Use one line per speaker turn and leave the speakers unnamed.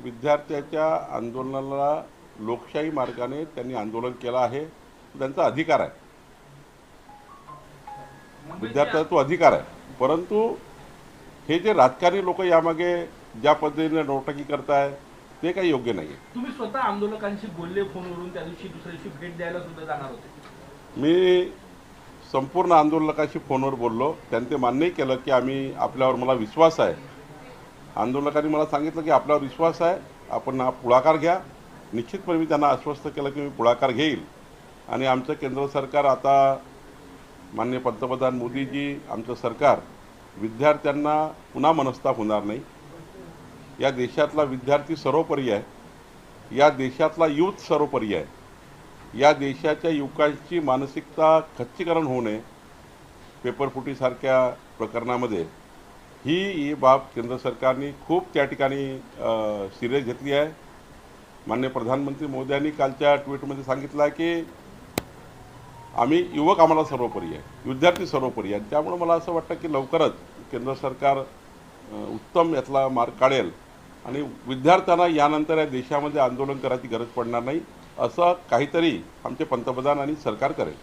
विद्यार्थ्याच्या आंदोलनाला लोकशाही मार्गाने त्यांनी आंदोलन केलं आहे, त्यांचा अधिकार आहे, विद्यार्थ्याचा तो अधिकार आहे। परंतु हे जे राजकारणी लोक यामागे ज्या पद्धतीने नोटंकी करताय ते काही योग्य नाही आहे।
तुम्ही स्वतः आंदोलकांशी बोलले फोनवरून, त्या दिवशी दुसऱ्या दिवशी भेट द्यायला सुद्धा जाणार होते।
मी संपूर्ण आंदोलकांशी फोनवर बोललो, त्यांनी मान्य केलं की आपल्यावर मला विश्वास आहे। आंदोलकांनी मला सांगितलं की आपल्यावर विश्वास आहे, आपण हा पुढाकार घ्या। निश्चितपणे मी त्यांना आश्वस्त केलं की मी पुढाकार घेईल आणि आमचं केंद्र सरकार, आता माननीय पंतप्रधान मोदीजी, आमचं सरकार विद्यार्थ्यांना पुन्हा मनस्ताप होणार नाही। या देशातला विद्यार्थी सर्वोपरी आहे, या देशातला यूथ सर्वोपरी आहे। या देशाच्या युवकांची मानसिकता खच्चीकरण होऊ नये, पेपरफुटीसारख्या प्रकरणामध्ये ही बाब केंद्र सरकारने खूप त्या ठिकाणी सिरियस घेतली आहे। माननीय प्रधानमंत्री मोदयांनी कालच्या ट्विटमध्ये सांगितलं आहे की युवक आम्हाला सर्वोपरी आहे, विद्यार्थी सर्वोपरी आहे। त्यामुळे मला असं वाटतं की लवकरच केंद्र सरकार उत्तम यातला मार्ग काढेल आणि विद्यार्थ्यांना यानंतर या देशामध्ये आंदोलन करायची गरज पडणार नाही, असं काहीतरी आमचे पंतप्रधान आणि सरकार करेल।